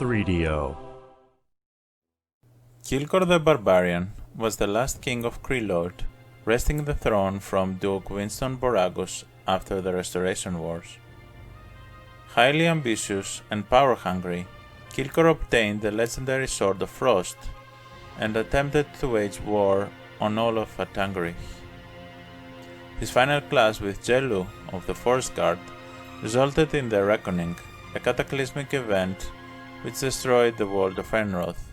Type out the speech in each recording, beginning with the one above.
3DO. Kilgor the Barbarian was the last king of Krelord, wresting the throne from Duke Winston Boragus after the Restoration Wars. Highly ambitious and power-hungry, Kilgor obtained the legendary Sword of Frost and attempted to wage war on all of Attangrich. His final clash with Jelu of the Forest Guard resulted in the Reckoning, a cataclysmic event which destroyed the world of Enroth.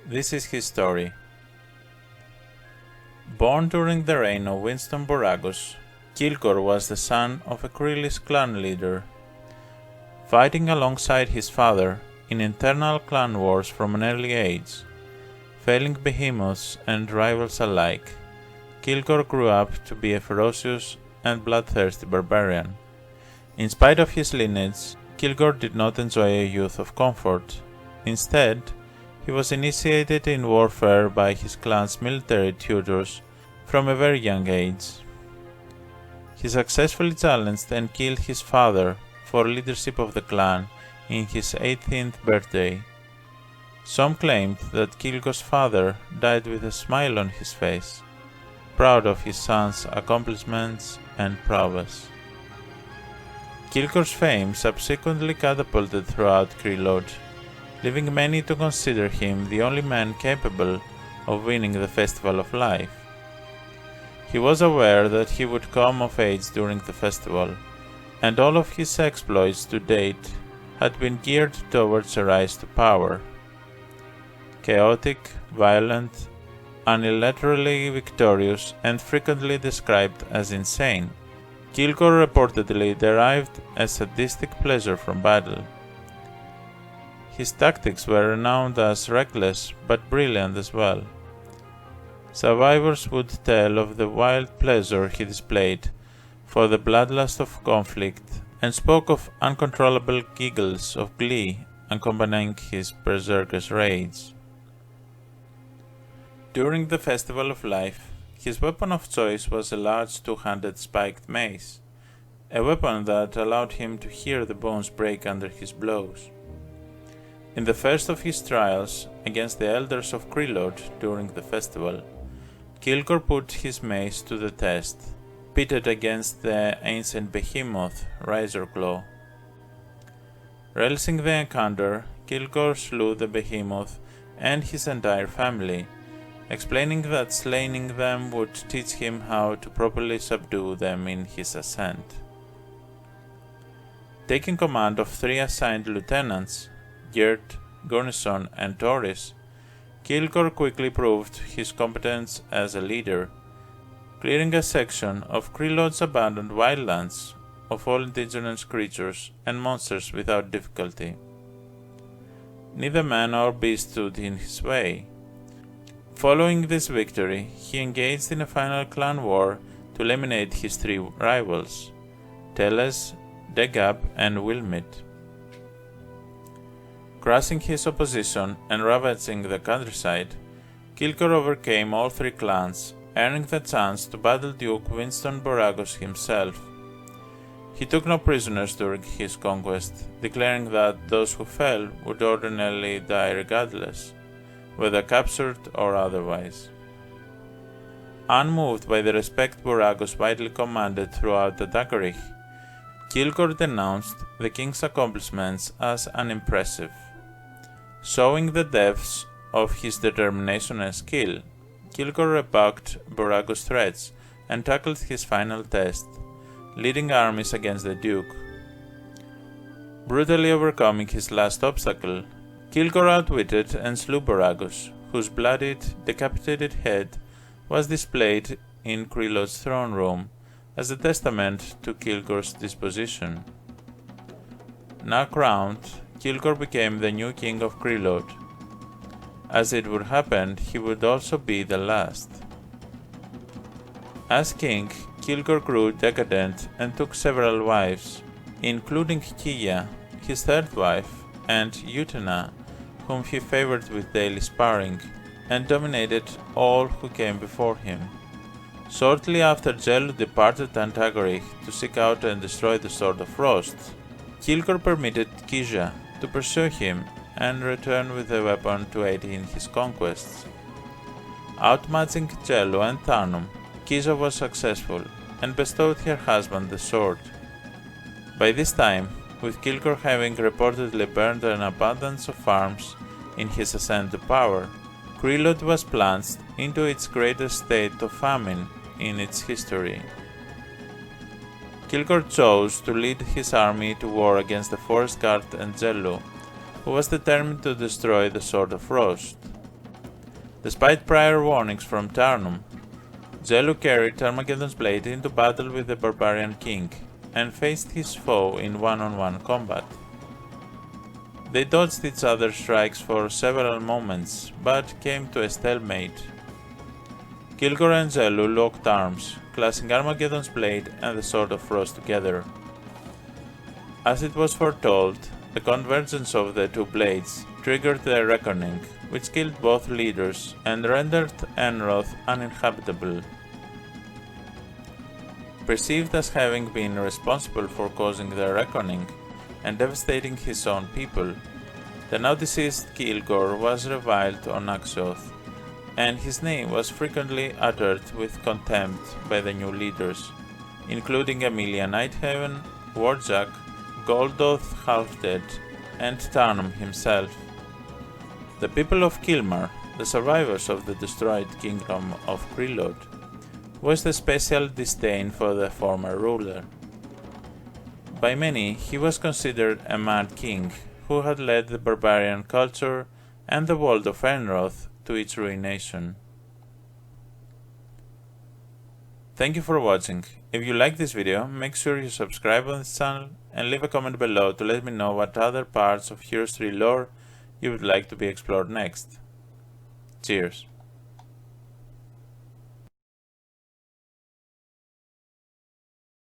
This is his story. Born during the reign of Winston Boragus, Kilgor was the son of a Krellish clan leader. Fighting alongside his father in internal clan wars from an early age, failing behemoths and rivals alike, Kilgor grew up to be a ferocious and bloodthirsty barbarian. In spite of his lineage, Kilgor did not enjoy a youth of comfort. Instead, he was initiated in warfare by his clan's military tutors from a very young age. He successfully challenged and killed his father for leadership of the clan in his 18th birthday. Some claimed that Kilgor's father died with a smile on his face, proud of his son's accomplishments and prowess. Kilgor's fame subsequently catapulted throughout Krelord, leaving many to consider him the only man capable of winning the Festival of Life. He was aware that he would come of age during the festival, and all of his exploits to date had been geared towards a rise to power. Chaotic, violent, unilaterally victorious, and frequently described as insane, Kilgor reportedly derived a sadistic pleasure from battle. His tactics were renowned as reckless but brilliant as well. Survivors would tell of the wild pleasure he displayed for the bloodlust of conflict and spoke of uncontrollable giggles of glee accompanying his berserker's rage. During the Festival of Life, his weapon of choice was a large two-handed spiked mace, a weapon that allowed him to hear the bones break under his blows. In the first of his trials against the elders of Krelord during the festival, Kilgor put his mace to the test, pitted against the ancient behemoth Razorclaw. Relishing the encounter, Kilgor slew the behemoth and his entire family, explaining that slaying them would teach him how to properly subdue them in his ascent. Taking command of 3 assigned lieutenants, Gert, Gunnison, and Toris, Kilgor quickly proved his competence as a leader, clearing a section of Krelord's abandoned wildlands of all indigenous creatures and monsters without difficulty. Neither man nor beast stood in his way. Following this victory, he engaged in a final clan war to eliminate his 3 rivals, Teles, Degab, and Wilmit. Crushing his opposition and ravaging the countryside, Kilgor overcame all 3 clans, earning the chance to battle Duke Winston Boragus himself. He took no prisoners during his conquest, declaring that those who fell would ordinarily die regardless, whether captured or otherwise. Unmoved by the respect Boragus widely commanded throughout Attangrich, Kilgor denounced the king's accomplishments as unimpressive. Showing the depths of his determination and skill, Kilgor rebuffed Boragus' threats and tackled his final test, leading armies against the Duke. Brutally overcoming his last obstacle, Kilgor outwitted and slew Boragus, whose bloodied, decapitated head was displayed in Krelord's throne room as a testament to Kilgor's disposition. Now crowned, Kilgor became the new king of Krelord. As it would happen, he would also be the last. As king, Kilgor grew decadent and took several wives, including Kia, his 3rd wife, and Utena, whom he favored with daily sparring, and dominated all who came before him. Shortly after Jelu departed Attangrich to seek out and destroy the Sword of Frost, Kilgor permitted Kisha, to pursue him and return with the weapon to aid in his conquests. Outmatching Jello and Tarnum, Kiso was successful and bestowed her husband the sword. By this time, with Kilgor having reportedly burned an abundance of arms in his ascent to power, Krillod was plunged into its greatest state of famine in its history. Kilgor chose to lead his army to war against the Forest Guard and Jello, who was determined to destroy the Sword of Frost. Despite prior warnings from Tarnum, Jello carried Armageddon's blade into battle with the Barbarian King and faced his foe in one-on-one combat. They dodged each other's strikes for several moments, but came to a stalemate. Kilgor and Jello locked arms, clashing Armageddon's blade and the Sword of Frost together. As it was foretold, the convergence of the two blades triggered the Reckoning, which killed both leaders and rendered Enroth uninhabitable. Perceived as having been responsible for causing the Reckoning and devastating his own people, the now deceased Kilgor was reviled on Aksoth, and his name was frequently uttered with contempt by the new leaders, including Emilia Nighthaven, Warjack, Goldoth Halfdead, and Tarnum himself. The people of Kilmar, the survivors of the destroyed kingdom of Krillod, voiced a special disdain for the former ruler. By many, he was considered a mad king who had led the barbarian culture and the world of Enroth to its ruination. Thank you for watching. If you like this video, make sure you subscribe on this channel and leave a comment below to let me know what other parts of Heroes 3 lore you would like to be explored next. Cheers!